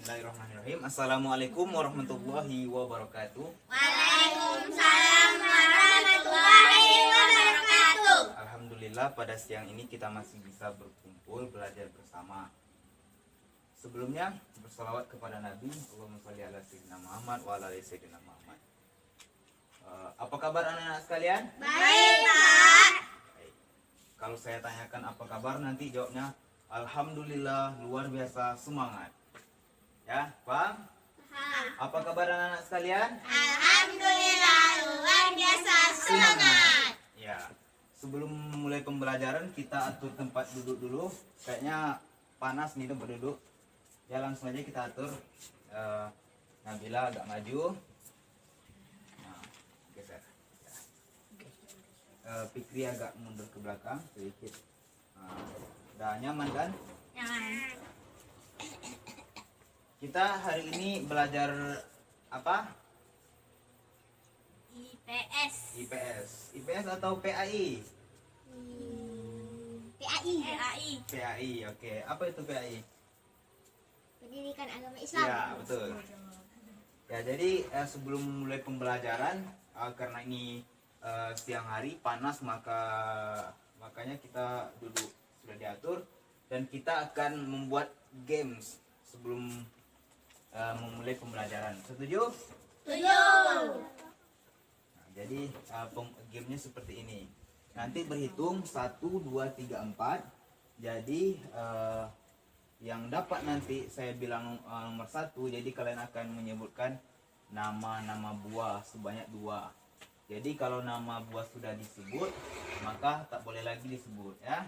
Bismillahirrahmanirrahim. Assalamualaikum warahmatullahi wabarakatuh. Waalaikumsalam warahmatullahi wabarakatuh. Alhamdulillah pada siang ini kita masih bisa berkumpul belajar bersama. Sebelumnya bersalawat kepada Nabi, Allahumma sholli ala sayyidina Muhammad wa ala ali sayyidina Muhammad. Apa kabar anak-anak sekalian? Baik, Pak. Baik. Kalau saya tanyakan apa kabar, nanti jawabnya alhamdulillah, luar biasa, semangat. Ya, paham? Apa kabar anak-anak sekalian? Alhamdulillah luar biasa semangat. Ya, sebelum mulai pembelajaran kita atur tempat duduk dulu. Kayaknya panas nih tempat duduk. Ya langsung aja kita atur. Nabila agak maju. Nah, geser. Fikri agak mundur ke belakang sedikit. Udah nyaman kan? Nyaman. Kita hari ini belajar apa? IPS. IPS atau PAI? PAI. PAI, oke. Apa itu PAI? Pendidikan Agama Islam. Ya, betul. Ya, jadi sebelum mulai pembelajaran, karena ini siang hari panas, makanya kita duduk sudah diatur dan kita akan membuat games sebelum memulai pembelajaran. Setuju? Setuju. Nah, jadi gamenya seperti ini. Nanti berhitung 1, 2, 3, 4. Jadi yang dapat nanti saya bilang nomor 1. Jadi kalian akan menyebutkan nama-nama buah sebanyak 2. Jadi kalau nama buah sudah disebut, maka tak boleh lagi disebut, ya.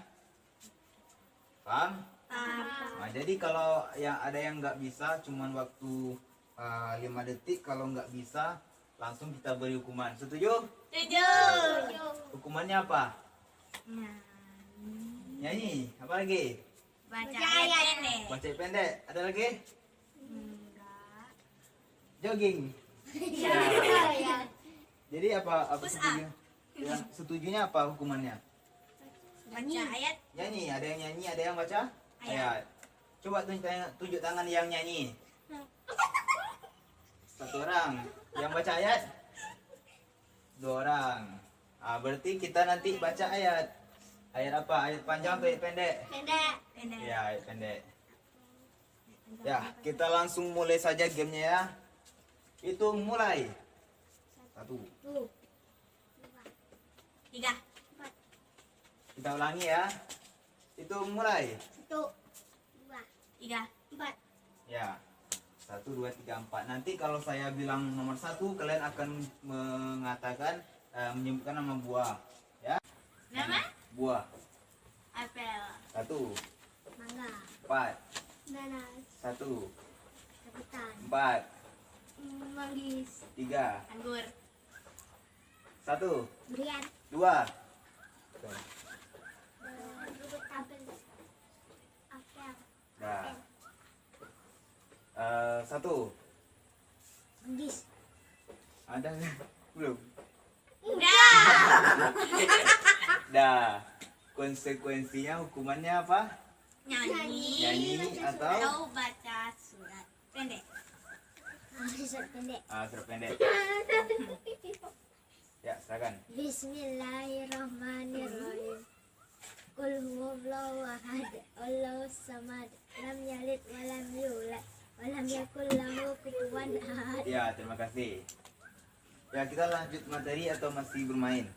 Paham? Nah, jadi kalau ada yang nggak bisa, cuman waktu 5 detik. Kalau nggak bisa, langsung kita beri hukuman. Setuju? Setuju. Hukumannya apa? Nyanyi. Apa lagi? Baca ayat pendek. Baca pendek. Ada lagi? Enggak. Jogging. Ya. Jadi apa setuju? Yang setujunya apa hukumannya? Baca ayat. Nyanyi. Ada yang nyanyi, ada yang baca ayat. Coba tunjuk tangan yang nyanyi. 1 orang. Yang baca ayat 2 orang. Berarti kita nanti baca ayat. Ayat apa? Ayat panjang atau ayat pendek? Pendek. Ya, ayat pendek. Ya, kita langsung mulai saja gamenya ya. Hitung mulai. 1. 3. Kita ulangi ya. Hitung mulai. 1, 2, 3, 4. Ya. 1, 2, 3, 4. Nanti kalau saya bilang nomor 1, kalian akan mengatakan menyebutkan nama buah. Ya. Nama? Buah. Apel. 1, Mangga. 4. Nanas. 1, Rambutan. 4, Manggis. 3, Anggur. 1, Durian. 2. Apel. Apel. Dah. 1. Manggis. Ada belum? Udah. Dah. Konsekuensinya hukumannya apa? Nyanyi. Nyanyi atau baca surat pendek. Surat pendek. surat pendek. Ya, silakan. Bismillahirrahmanirrahim. Qul huwallahu ahad, Allahus samad, lam yalid wa lam yulad wa lam yakul lahu kufuwan ahad. Ya, terima kasih. Ya, kita lanjut materi atau masih bermain?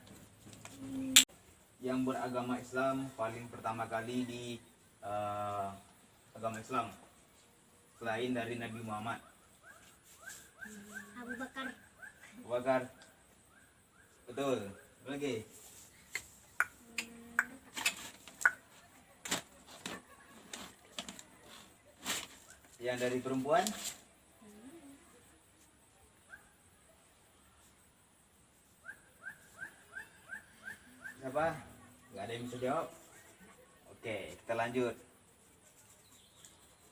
Yang beragama Islam paling pertama kali di agama Islam selain dari Nabi Muhammad. Abu Bakar. Abu Bakar. Betul. Apa lagi? Yang dari perempuan? Siapa? Gak ada yang bisa jawab. Oke, kita lanjut.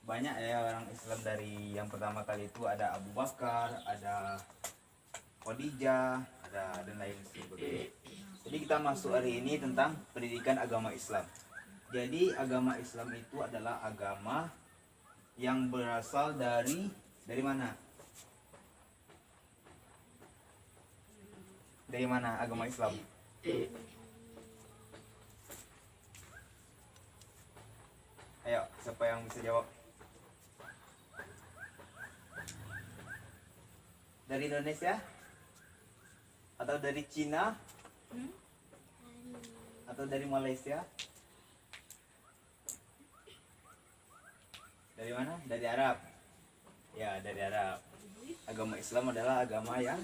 Banyak ya orang Islam dari yang pertama kali itu ada Abu Bakar, ada Khadijah, dan lain sebagainya. Jadi kita masuk hari ini tentang pendidikan agama Islam. Jadi agama Islam itu adalah agama yang berasal dari mana? Dari mana agama Islam? Ayo, siapa yang bisa jawab? Dari Indonesia? Atau dari Cina? Atau dari Malaysia? Dari mana? Dari Arab. Ya, dari Arab. Agama Islam adalah agama yang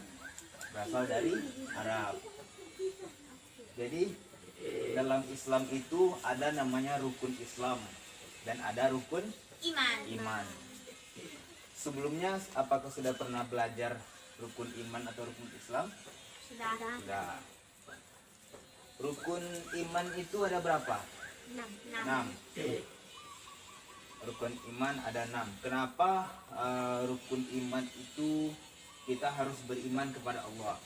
berasal dari Arab. Jadi dalam Islam itu ada namanya rukun Islam dan ada rukun iman. Sebelumnya apakah sudah pernah belajar rukun iman atau rukun Islam? Sudah. Rukun iman itu ada berapa? 6. Rukun iman ada 6. Kenapa rukun iman itu kita harus beriman kepada Allah?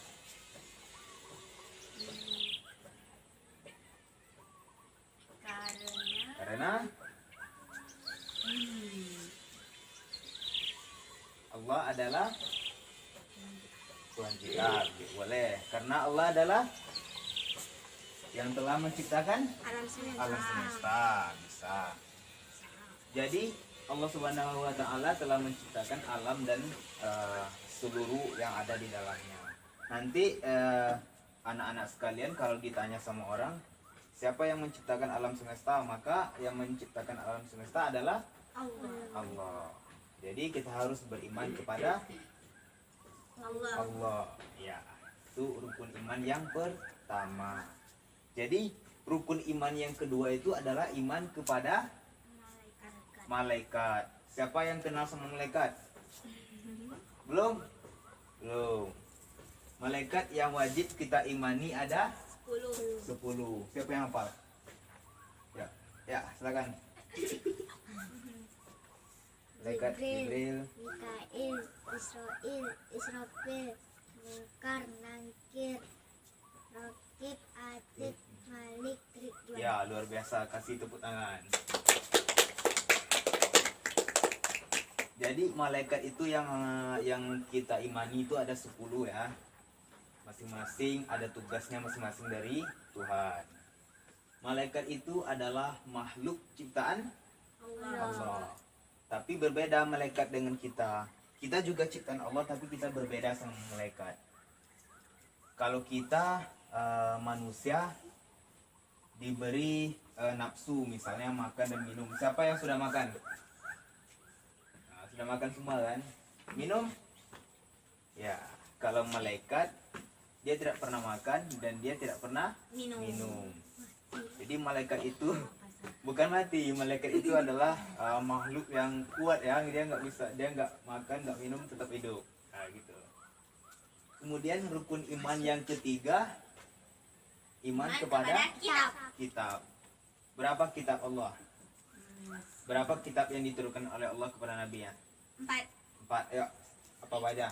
Karena Allah adalah Tuhan kita. Boleh. Karena Allah adalah yang telah menciptakan alam semesta. Bisa. Jadi Allah Subhanahu wa taala telah menciptakan alam dan seluruh yang ada di dalamnya. Nanti anak-anak sekalian kalau ditanya sama orang, siapa yang menciptakan alam semesta? Maka yang menciptakan alam semesta adalah Allah. Jadi kita harus beriman kepada Allah. Ya, itu rukun iman yang pertama. Jadi rukun iman yang kedua itu adalah iman kepada malaikat. Siapa yang kenal sama malaikat? Belum? Malaikat yang wajib kita imani ada 10. Siapa yang hafal? Ya, silakan. Malaikat Jibril, Mikail, Israil, Israfil, Munkar, Nangkir, Raqib, Atid, Malik, Ridwan. ya luar biasa, kasih tepuk tangan. Jadi malaikat itu yang kita imani itu ada 10 ya. Masing-masing ada tugasnya masing-masing dari Tuhan. Malaikat itu adalah makhluk ciptaan Allah. Tapi berbeda malaikat dengan kita. Kita juga ciptaan Allah tapi kita berbeda sama malaikat. Kalau kita manusia diberi nafsu misalnya makan dan minum. Siapa yang sudah makan? Sudah makan semua kan? Minum? Ya, kalau malaikat dia tidak pernah makan dan dia tidak pernah minum. Jadi malaikat itu bukan mati, malaikat itu adalah makhluk yang kuat ya, dia nggak makan, nggak minum, tetap hidup. Nah, gitu. Kemudian rukun iman yang ketiga, iman kepada kitab. Berapa kitab Allah? Berapa kitab yang diturunkan oleh Allah kepada Nabi ya? 4. Ya. Apa aja?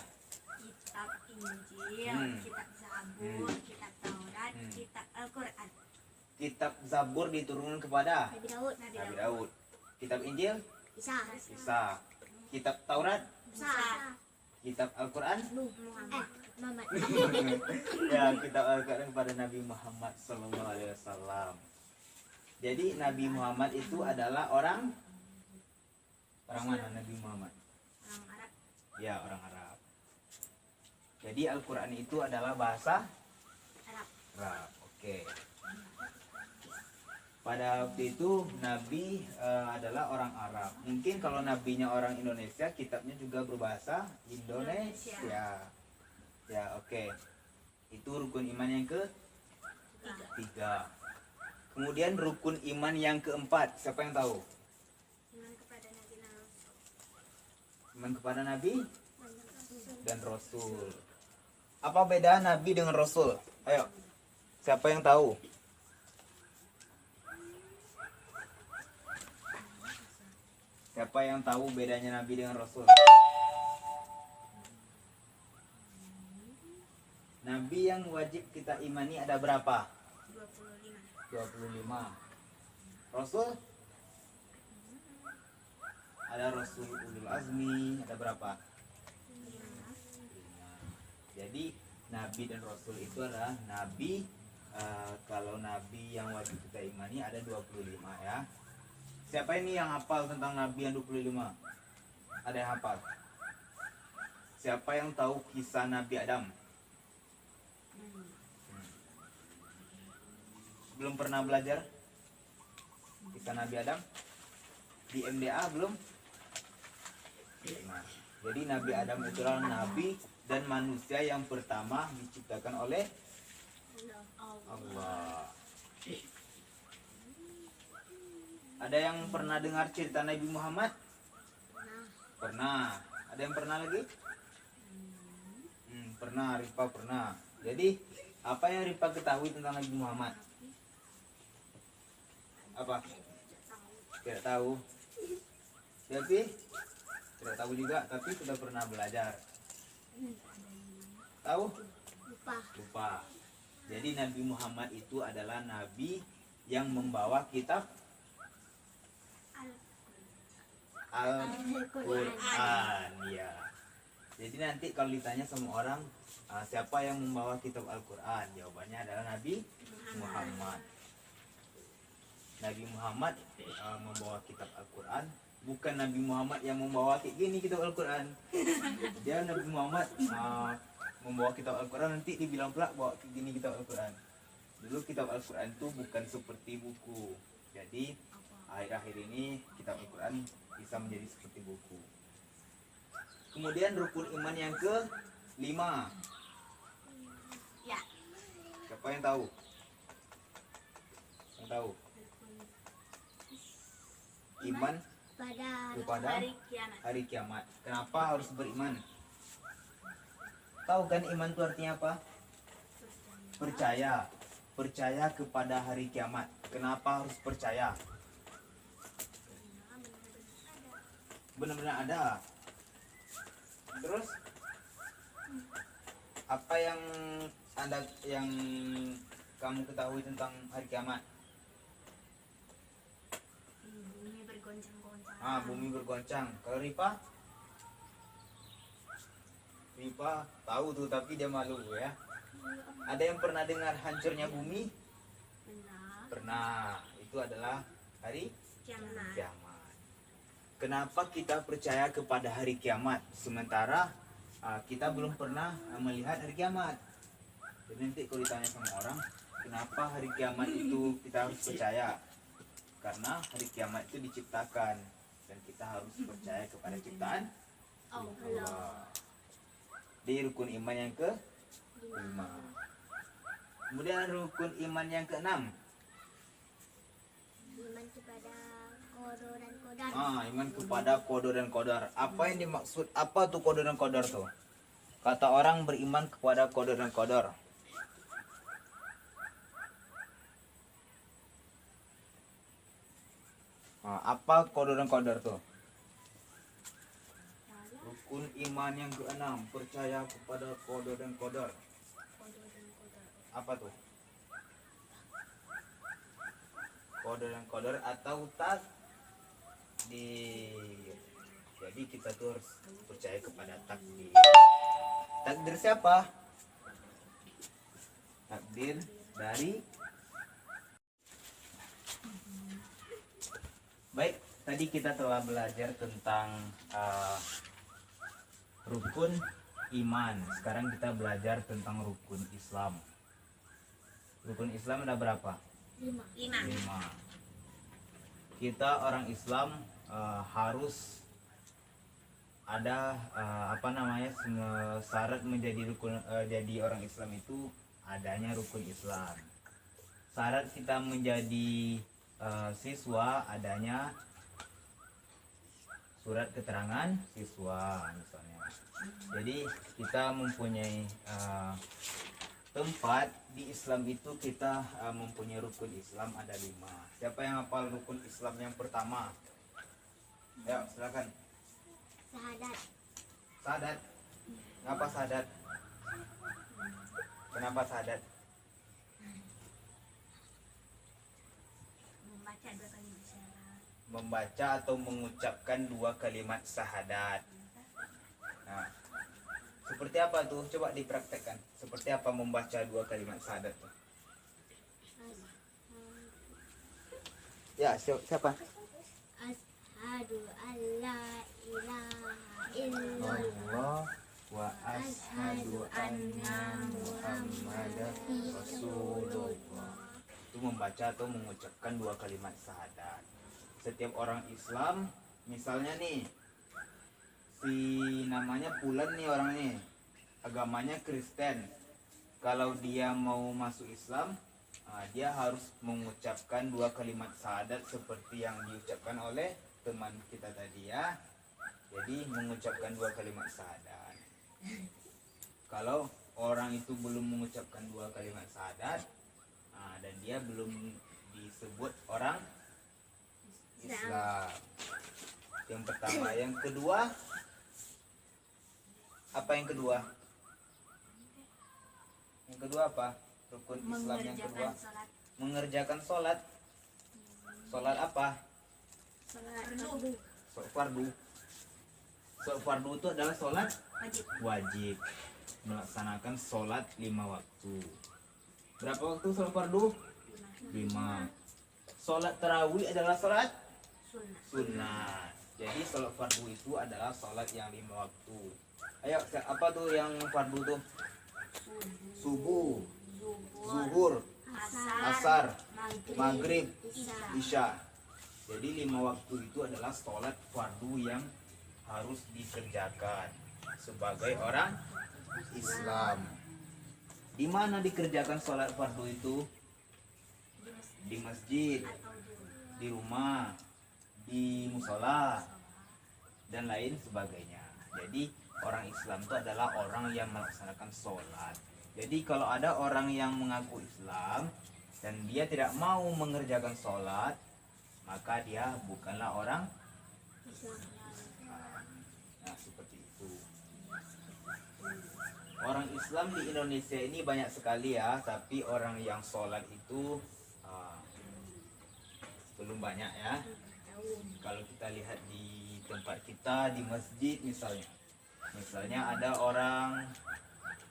Kitab Injil, kitab Zabur, kitab Taurat, kitab Al-Quran. Kitab Zabur diturunkan kepada Nabi Daud. Nabi Daud. Kitab Injil Isa. Kitab Taurat, Musa. kitab Al-Quran, Muhammad. ya kitab Al-Quran kepada Nabi Muhammad SAW. Jadi Nabi Muhammad itu adalah orang mana Nabi Muhammad? Orang Arab. Ya, orang Arab. Jadi Al-Quran itu adalah bahasa Arab. Oke. Pada waktu itu Nabi adalah orang Arab. Mungkin kalau nabinya orang Indonesia, kitabnya juga berbahasa Indonesia. Ya, oke. Itu rukun iman yang ketiga. Kemudian rukun iman yang keempat, siapa yang tahu? Iman kepada Nabi dan Rasul. Apa beda Nabi dengan Rasul? Ayo, siapa yang tahu? Siapa yang tahu bedanya Nabi dengan Rasul? Nabi yang wajib kita imani ada berapa? 25. Rasul? ada Rasul Ulul Azmi, ada berapa? 5. Jadi Nabi dan Rasul itu adalah Nabi. Kalau Nabi yang wajib kita imani ada 25 ya. Siapa ini yang hafal tentang Nabi yang 25? Ada yang hafal? Siapa yang tahu kisah Nabi Adam? Belum pernah belajar kisah Nabi Adam? Di MDA belum? Nah, jadi Nabi Adam itulah Nabi dan manusia yang pertama diciptakan oleh Allah. Ada yang pernah dengar cerita Nabi Muhammad? Pernah. Ada yang pernah lagi? Pernah, Rifa pernah. Jadi apa yang Rifa ketahui tentang Nabi Muhammad? Apa? Tidak tahu. Tapi tidak tahu juga, tapi sudah pernah belajar. Tahu? Lupa. Jadi Nabi Muhammad itu adalah Nabi yang membawa kitab Al-Quran, ya. Jadi nanti kalau ditanya sama orang, siapa yang membawa kitab Al-Quran, jawabannya adalah Nabi Muhammad. Nabi Muhammad membawa kitab Al-Quran, bukan Nabi Muhammad yang membawa kayak gini kitab Al-Quran. Dia Nabi Muhammad membawa kitab Al-Quran, nanti dibilang pula bawa kayak gini kitab Al-Quran. Dulu kitab Al-Quran itu bukan seperti buku. Jadi akhir-akhir ini kitab Al-Quran bisa menjadi seperti buku. Kemudian rukun iman yang ke-5. Ya. Siapa yang tahu? Yang tahu? Iman kepada hari kiamat. Kenapa harus beriman? Tahu kan iman itu artinya apa? Percaya. Percaya kepada hari kiamat. Kenapa harus percaya? Benar-benar ada. Terus apa yang kamu ketahui tentang hari kiamat? Bumi bergoncang-goncang. Bumi bergoncang. Kalau Rifa tahu tuh, tapi dia malu ya. Ada yang pernah dengar hancurnya bumi? Pernah. Itu adalah hari kiamat. Kenapa kita percaya kepada hari kiamat sementara kita belum pernah melihat hari kiamat? Jadi nanti kalau ditanya sama orang, kenapa hari kiamat itu kita harus percaya? Karena hari kiamat itu diciptakan dan kita harus percaya kepada ciptaan Allah. Di rukun iman yang ke-5. Kemudian rukun iman yang ke-6. Iman kepada qada dan qadar. Iman kepada qada dan qadar. Apa yang dimaksud? Apa tuh qada dan qadar tuh? Kata orang beriman kepada qada dan qadar. Apa qada dan qadar tuh? Rukun iman yang ke-6, percaya kepada qada dan qadar. Apa tuh? Qada dan qadar atau takdir. Jadi kita tuh harus percaya kepada takdir. Takdir siapa? Takdir dari. Baik, tadi kita telah belajar tentang rukun iman. Sekarang kita belajar tentang rukun Islam. Rukun Islam ada berapa? 5. 5. Kita orang Islam harus ada syarat menjadi rukun jadi orang Islam itu adanya rukun Islam. Syarat kita menjadi siswa adanya surat keterangan siswa misalnya. Jadi kita mempunyai tempat di Islam itu kita mempunyai rukun Islam ada 5. Siapa yang hafal rukun Islam yang pertama? Ya, silakan. Syahadat. Kenapa syahadat? Kenapa syahadat? Membaca 2 kali bersyarat. membaca atau mengucapkan dua kalimat syahadat. Nah, seperti apa tuh? Coba dipraktekkan. Seperti apa membaca dua kalimat syahadat tuh? Ya, siapa? Asyhadu an la ilaha illallah Allah wa ashadu anna Muhammadar Rasulullah. Itu membaca atau mengucapkan dua kalimat syahadat. Setiap orang Islam, misalnya nih, si namanya Pulan nih orang nih, agamanya Kristen. Kalau dia mau masuk Islam, dia harus mengucapkan dua kalimat syahadat seperti yang diucapkan oleh teman kita tadi ya. Jadi mengucapkan dua kalimat syahadat. Kalau orang itu belum mengucapkan dua kalimat syahadat, dan dia belum disebut orang Islam. Yang pertama, yang kedua, apa yang kedua? Yang kedua apa? Rukun Islam yang kedua, Mengerjakan sholat mengerjakan sholat. Sholat apa? fardu Sholat fardu. Sholat fardu itu adalah sholat wajib. wajib. Melaksanakan sholat 5 waktu. Berapa waktu sholat fardu? 5. Sholat tarawih adalah sholat Sunnah. sunnah. Jadi sholat fardu itu adalah sholat yang 5 waktu. Ayo, apa tuh yang fardu tuh? Subuh, zuhur, asar, maghrib, isya. Jadi 5 waktu itu adalah sholat fardu yang harus dikerjakan sebagai orang Islam. Di mana dikerjakan sholat fardu itu? Di masjid, di rumah, di musola, dan lain sebagainya. Jadi orang Islam itu adalah orang yang melaksanakan sholat. Jadi kalau ada orang yang mengaku Islam dan dia tidak mau mengerjakan sholat, maka dia bukanlah orang Islam. Nah, seperti itu. Orang Islam di Indonesia ini banyak sekali ya, tapi orang yang sholat itu belum banyak ya. Kalau kita lihat di tempat kita, di masjid misalnya ada orang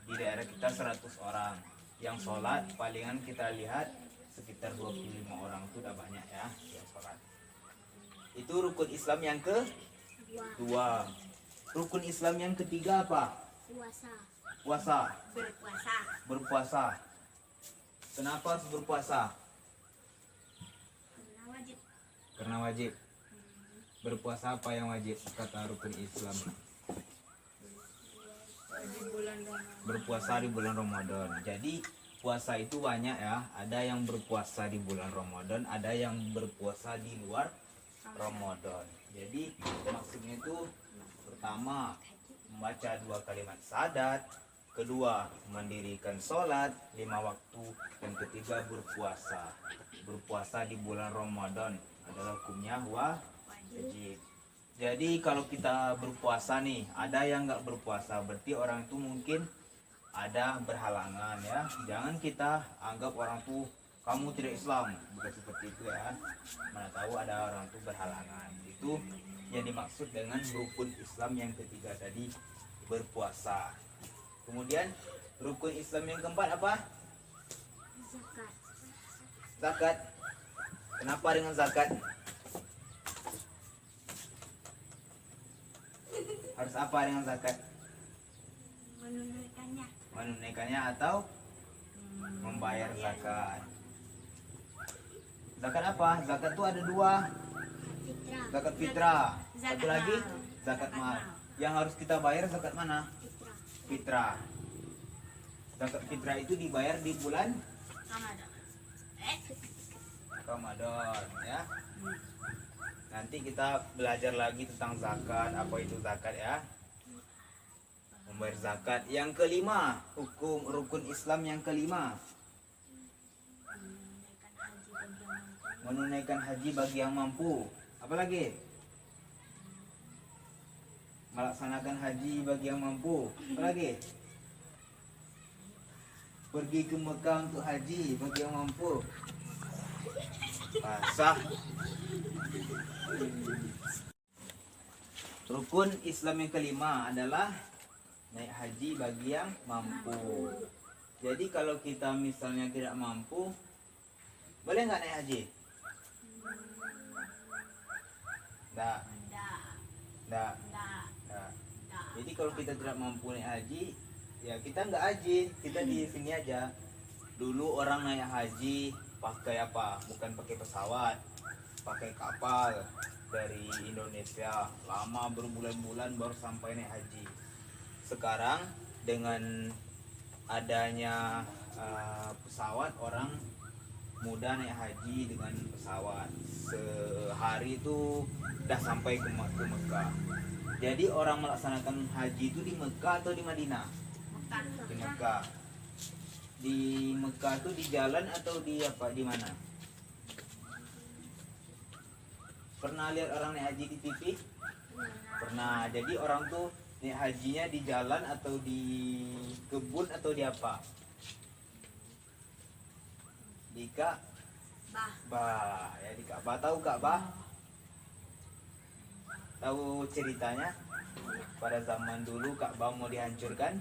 di daerah kita 100 orang yang sholat, palingan kita lihat sekitar 25 orang, itu udah banyak ya yang sholat. Itu rukun Islam yang kedua. Rukun Islam yang ketiga apa? puasa. Puasa. Berpuasa Berpuasa. Kenapa harus berpuasa? karena wajib. Karena wajib. Berpuasa apa yang wajib kata rukun Islam? Berpuasa di bulan Ramadan. Jadi puasa itu banyak ya. Ada yang berpuasa di bulan Ramadan, ada yang berpuasa di luar Ramadan. Jadi maksudnya itu pertama membaca 2 kalimat syahadat, kedua mendirikan sholat 5 waktu, dan ketiga berpuasa. Berpuasa di bulan Ramadan adalah hukumnya wajib. Jadi kalau kita berpuasa nih, ada yang nggak berpuasa, berarti orang itu mungkin ada berhalangan ya. Jangan kita anggap orang tuh kamu tidak Islam, bukan seperti itu ya. Mana tahu ada orang tuh berhalangan. Itu yang dimaksud dengan rukun Islam yang ketiga tadi, berpuasa. Kemudian rukun Islam yang keempat apa? Zakat. Zakat. Kenapa dengan zakat? Harus apa dengan zakat? Menunaikannya. Menunaikannya atau membayar zakat. Zakat apa? Zakat itu ada 2. Fitrah. Zakat fitrah. Zakat Satu lagi mal. zakat mal. mal. Yang harus kita bayar zakat mana? Fitrah. Fitrah. Zakat fitrah itu dibayar di bulan Ramadan. Ramadan ya. Nanti kita belajar lagi tentang zakat, apa itu zakat ya. Membayar zakat. Yang kelima, hukum rukun Islam yang kelima, menunaikan haji bagi yang mampu. Apa lagi? Melaksanakan haji bagi yang mampu. Apa lagi? Pergi ke Mekah untuk haji bagi yang mampu. Basah. Rukun Islam yang kelima adalah naik haji bagi yang mampu. Jadi kalau kita misalnya tidak mampu, boleh nggak naik haji? Nggak, Enggak. nggak, Enggak. nggak. Enggak. Jadi kalau kita tidak mampu naik haji, ya kita nggak haji, kita di sini aja. Dulu orang naik haji pakai apa? Bukan pakai pesawat, pakai kapal dari Indonesia. Lama berbulan-bulan baru sampai naik haji. Sekarang dengan adanya pesawat, orang mudah naik haji dengan pesawat. Sehari itu udah sampai ke Mekah. Jadi orang melaksanakan haji itu di Mekah atau di Madinah? Bukan. Di Mekah. Di Mekah tuh di jalan atau di apa? Di mana? Pernah lihat orang naik haji di TV? Pernah. Jadi orang tuh naik hajinya di jalan atau di kebun atau di apa? Di Ka'bah. Ya di Ka'bah. Tahu Ka'bah? Tahu ceritanya? Pada zaman dulu Ka'bah mau dihancurkan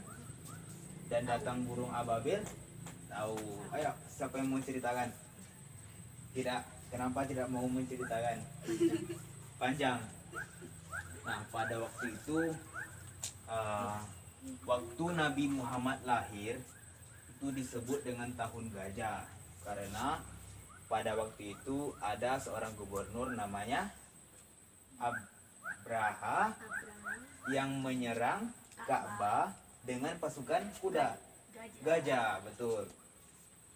dan datang burung ababil. Tahu? Ayo, siapa yang mau ceritakan? Tidak. Kenapa tidak mau menceritakan? Panjang. Nah, pada waktu itu waktu Nabi Muhammad lahir itu disebut dengan tahun gajah karena pada waktu itu ada seorang gubernur namanya Abraha yang menyerang Ka'bah dengan pasukan kuda. Gajah, betul.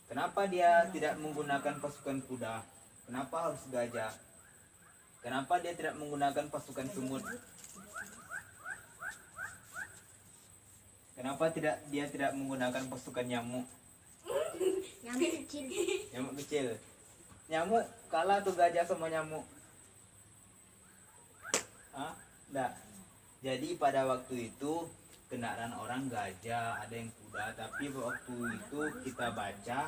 Kenapa dia tidak menggunakan pasukan kuda? Kenapa harus gajah? Kenapa dia tidak menggunakan pasukan semut? Kenapa dia tidak menggunakan pasukan nyamuk? Nyamuk kecil. Nyamuk kecil. Nyamuk kalah tuh gajah sama nyamuk. Hah? Enggak. Jadi pada waktu itu kendaraan orang gajah, ada yang kuda, tapi waktu itu kita baca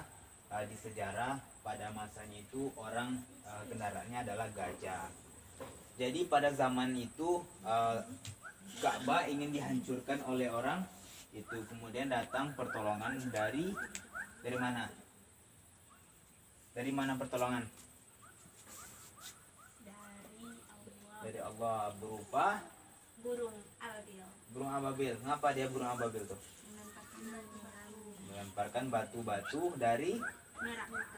di sejarah pada masanya itu orang kendaraannya adalah gajah. Jadi pada zaman itu Ka'bah ingin dihancurkan oleh orang itu, kemudian datang pertolongan dari mana? Dari mana pertolongan? Dari Allah berupa Burung ababil. burung ababil. Ngapa dia burung ababil tuh? Melemparkan batu-batu dari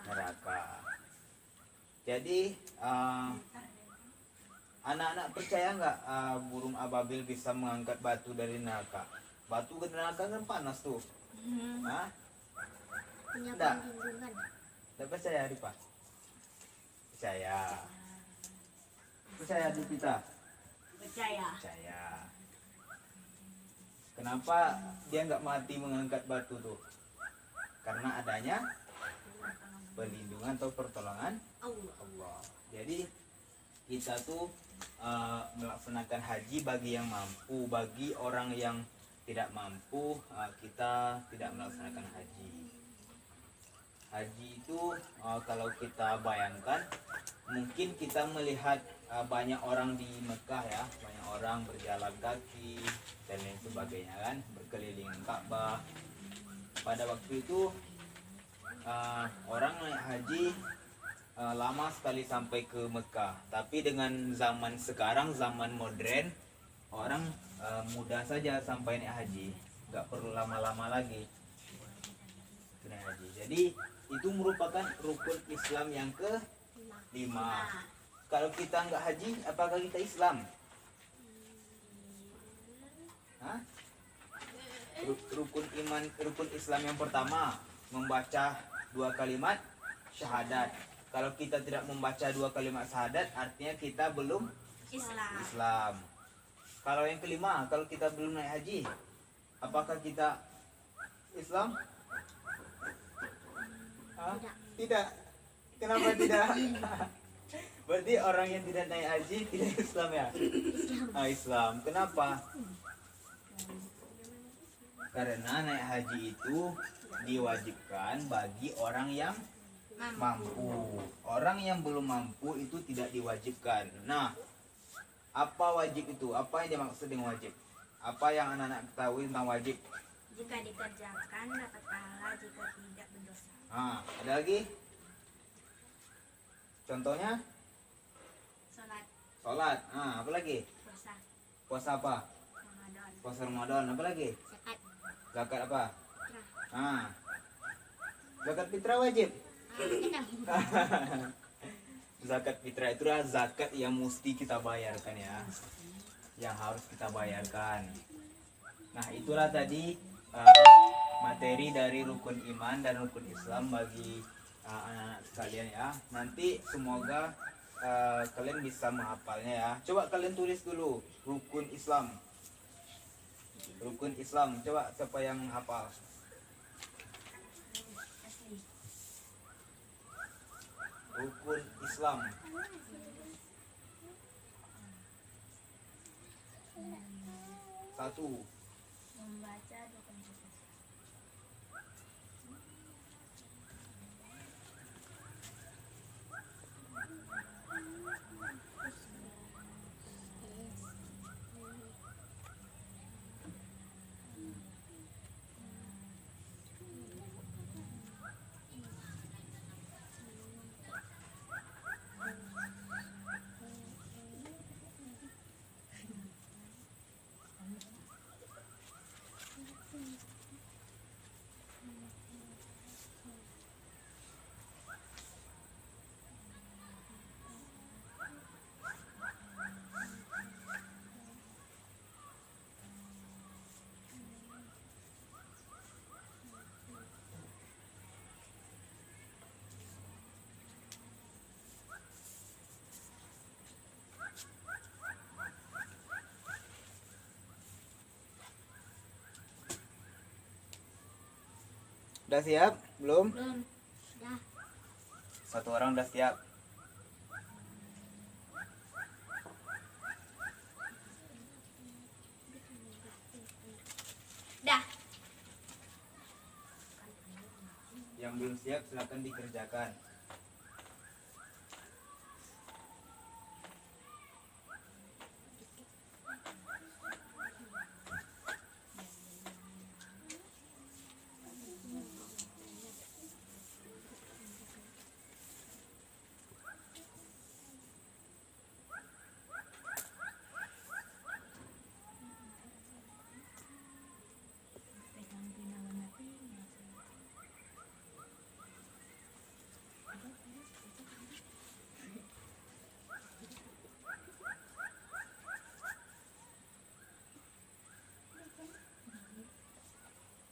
neraka. Jadi anak-anak percaya nggak burung ababil bisa mengangkat batu dari neraka? Batu ke neraka kan panas tuh. Hah? Punya Enggak. perlindungan. Tidak percaya Ripa? Percaya. Percaya di kita? Percaya. Percaya. Kenapa dia nggak mati mengangkat batu tuh? Karena adanya perlindungan atau pertolongan Allah. Jadi kita tuh melaksanakan haji bagi yang mampu. Bagi orang yang tidak mampu, kita tidak melaksanakan haji. Haji itu kalau kita bayangkan, mungkin kita melihat banyak orang di Mekah ya, banyak orang berjalan kaki dan lain sebagainya kan, berkeliling Ka'bah. Pada waktu itu orang naik haji lama sekali sampai ke Mekah. Tapi dengan zaman sekarang, zaman modern, orang mudah saja sampai naik haji, nggak perlu lama-lama lagi naik haji. Jadi itu merupakan rukun Islam yang ke-5. Kalau kita nggak haji, apakah kita Islam? Hah? Rukun Islam yang pertama membaca 2 kalimat syahadat. Kalau kita tidak membaca 2 kalimat syahadat, artinya kita belum Islam. Kalau yang kelima, kalau kita belum naik haji, apakah kita Islam? Hah? Tidak. Kenapa tidak? Berarti orang yang tidak naik haji tidak Islam ya? Islam. Kenapa? Karena naik haji itu diwajibkan bagi orang yang mampu. Orang yang belum mampu itu tidak diwajibkan. Nah, apa wajib itu? Apa yang dimaksud dengan wajib? Apa yang anak-anak ketahui tentang wajib? Jika dikerjakan dapat pahala, jika tidak berdosa. Nah, ada lagi? Contohnya? Sholat, Sholat. Nah, apa lagi? puasa, Puasa apa? Ramadan, Puasa Ramadan. Apa lagi? Zakat. Zakat apa? fitrah. Nah, zakat fitrah wajib. Zakat fitrah itu adalah zakat yang mesti kita bayarkan ya, yang harus kita bayarkan. Nah, itulah tadi materi dari rukun iman dan rukun Islam bagi anak-anak sekalian ya. Nanti semoga kalian bisa menghafalnya ya. Coba kalian tulis dulu rukun Islam. Rukun Islam. Coba siapa yang hafal? Asli. Rukun Islam. Satu. Membaca dokumen Islam. Udah siap? Belum? Belum. Dah. Satu orang udah siap. Dah. Yang belum siap silakan dikerjakan. Pegang pinang mati.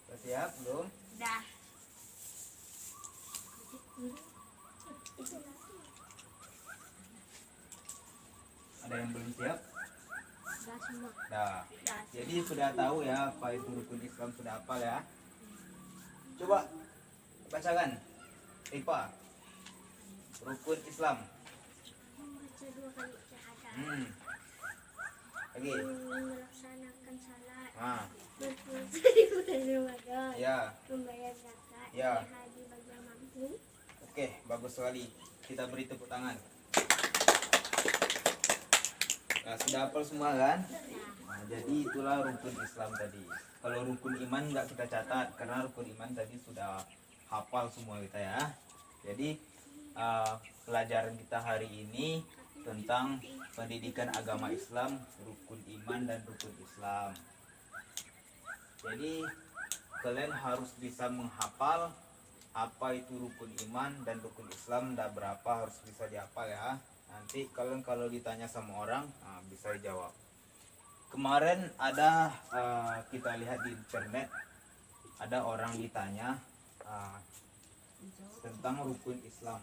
Udah siap? Belum? Dah. Ada yang belum siap? Dah semua. Dah. Dah. Jadi sudah tahu ya apa itu rukun Islam, sudah hafal ya. Coba bacakan. Ipa. Rukun Islam. Membaca 2 kali syahadat. Lagi. Melaksanakan salat. Ah, Berpuasa di bulan Ramadan. ya. Membayar zakat. Ya. Berhaji bagi yang mampu. Oke, bagus sekali. Kita beri tepuk tangan. Nah, sudah hafal semua kan? Nah, jadi itulah rukun Islam tadi. Kalau rukun iman nggak kita catat karena rukun iman tadi sudah hafal semua kita ya. Jadi pelajaran kita hari ini tentang pendidikan agama Islam, rukun iman dan rukun Islam. Jadi kalian harus bisa menghafal apa itu rukun iman dan rukun Islam, dan berapa harus bisa dihafal ya. Nanti kalian kalau ditanya sama orang bisa dijawab. Kemarin ada kita lihat di internet, ada orang ditanya tentang rukun Islam.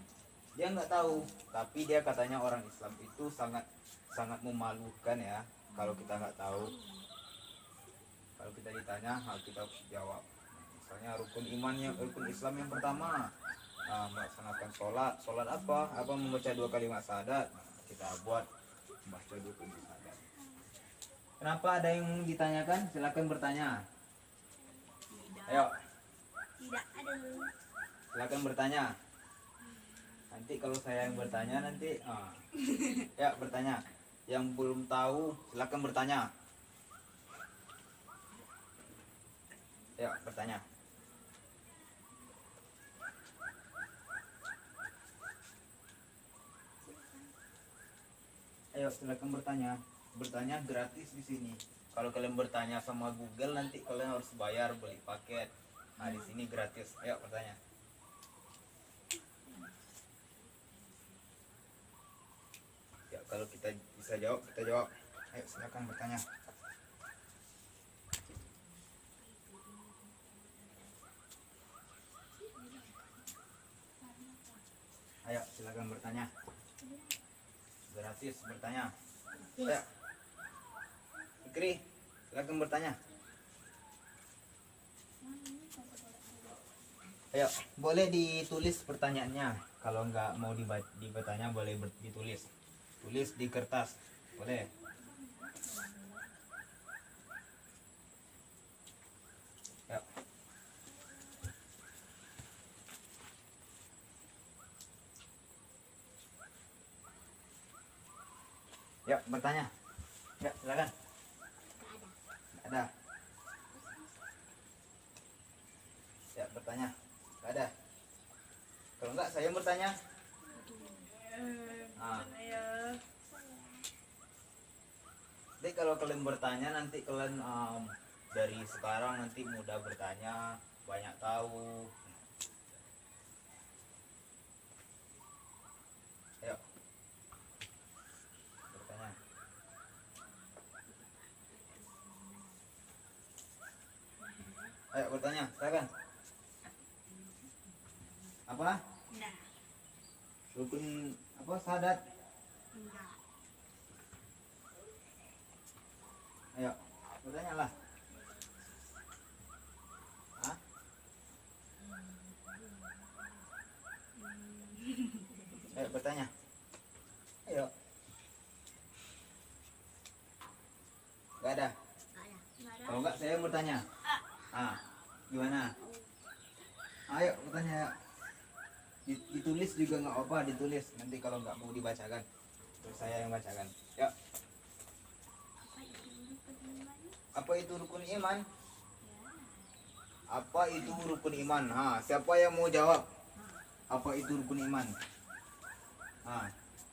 Dia nggak tahu, tapi dia katanya orang Islam itu sangat memalukan ya kalau kita nggak tahu. Kalau kita ditanya, kita harus jawab. Misalnya rukun imannya, rukun Islam yang pertama, melaksanakan sholat. Sholat apa? Apa membaca 2 kalimat syahadat. Kita buat membaca 2 kalimat syahadat. Kenapa ada yang ditanyakan? Silakan bertanya. Tidak. Ayo, Tidak ada. silakan bertanya. Nanti kalau saya yang bertanya nanti ya bertanya. Yang belum tahu silakan bertanya. Ya, bertanya. Ayo silakan bertanya. Bertanya gratis di sini. Kalau kalian bertanya sama Google nanti kalian harus bayar beli paket. Nah, di sini gratis. Ayo bertanya. Ya, kalau kita bisa jawab, kita jawab. Ayo silakan bertanya. Ayo silakan bertanya. Gratis bertanya. Ayo. Fikri, silakan bertanya. Ayo, boleh ditulis pertanyaannya. Kalau nggak mau dibertanya boleh ditulis. Tulis di kertas. Boleh. Ayo. Ya, bertanya. Ya, silakan. Nggak ada. Ya, bertanya. Nggak ada. Kalau nggak, saya yang bertanya. Ah. Jadi kalau kalian bertanya nanti kalian dari sekarang nanti mudah bertanya, banyak tahu. Ayo. Bertanya. Ayo bertanya, silakan. Apa? Enggak. Rukun apa syahadat? Enggak. Ayo, bertanya lah. Hah? Ayo bertanya. Ayo. Gak ada. Kalau enggak saya yang bertanya. Gimana? Ayo bertanya. Ditulis juga nggak apa, ditulis. Nanti kalau nggak mau dibacakan, terus saya yang bacakan. Ya. Apa itu rukun iman? Apa itu rukun iman? Siapa yang mau jawab? Apa itu rukun iman?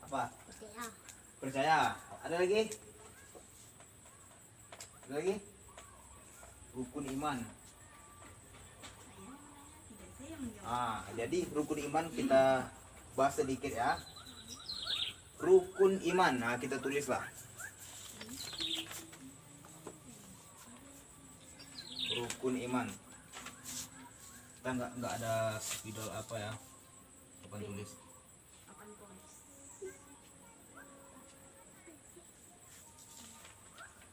Apa? Percaya. Ada lagi? Ada lagi? Rukun iman. Tidak, saya yang menjawab. Jadi rukun iman kita bahas sedikit ya. Rukun iman. Kita tulislah. Rukun iman. Kita nggak ada spidol apa ya. Kapan tulis? Akan tulis.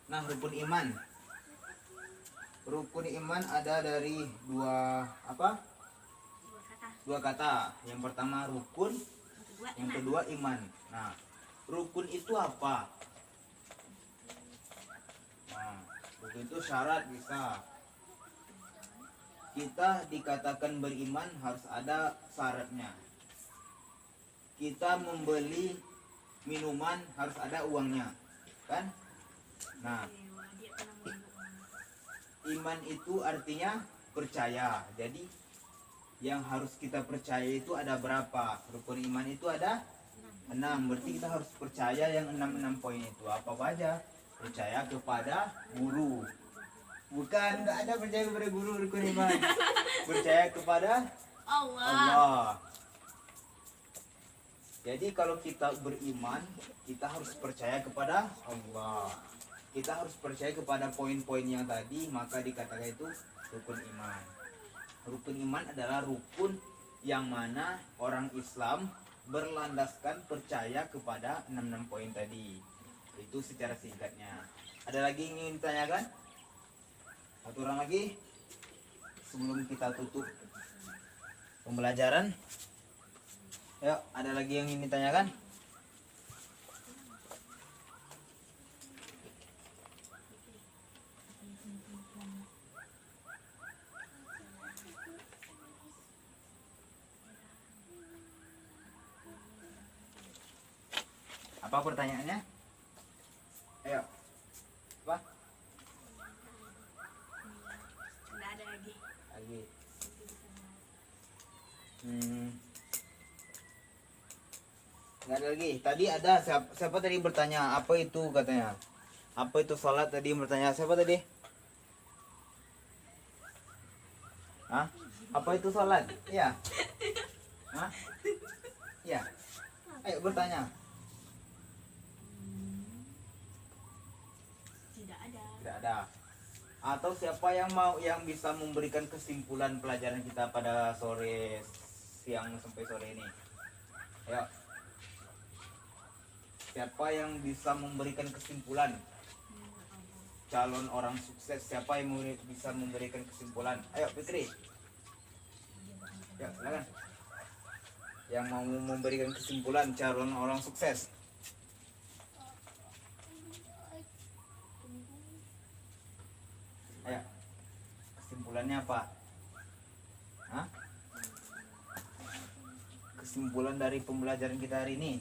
Nah, rukun iman. Rukun iman ada dari dua apa? Dua kata. Dua kata. Yang pertama rukun, yang kedua iman. Nah, rukun itu apa? Nah, rukun itu syarat bisa. Kita dikatakan beriman harus ada syaratnya. Kita membeli minuman harus ada uangnya, kan? Nah, Dia pernah menyebut. iman itu artinya percaya. Jadi yang harus kita percaya itu ada berapa? Rukun iman itu ada 6. Berarti kita harus percaya yang 6 poin itu. Apa aja? Percaya kepada guru. Bukan, nggak ada percaya kepada guru rukun iman. Percaya kepada Allah. Jadi kalau kita beriman, kita harus percaya kepada Allah. Kita harus percaya kepada poin-poin yang tadi, maka dikatakan itu rukun iman. Rukun iman adalah rukun yang mana orang Islam berlandaskan percaya kepada 6 poin tadi. Itu secara singkatnya. Ada lagi yang ingin ditanyakan? Satu orang lagi sebelum kita tutup pembelajaran. Yuk, ada lagi yang ingin ditanyakan? Apa pertanyaannya? Ayo. Apa? Nggak ada lagi. Lagi. Nggak ada lagi. Tadi ada siapa tadi bertanya apa itu katanya? Apa itu sholat tadi bertanya siapa tadi? Hah? Apa itu sholat? Iya. Hah? Iya. Ayo bertanya. Tidak ada. Tidak ada. Atau siapa yang bisa memberikan kesimpulan pelajaran kita pada siang sampai sore ini? Ayo. Siapa yang bisa memberikan kesimpulan? Calon orang sukses, siapa yang bisa memberikan kesimpulan? Ayo Fitri. Ya, silakan. Yang mau memberikan kesimpulan calon orang sukses. Ayo. Kesimpulannya apa? Hah? Kesimpulan dari pembelajaran kita hari ini.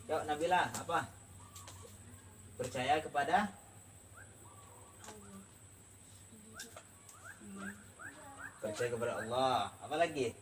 Yuk Nabila, apa? Percaya kepada Allah. Apa lagi?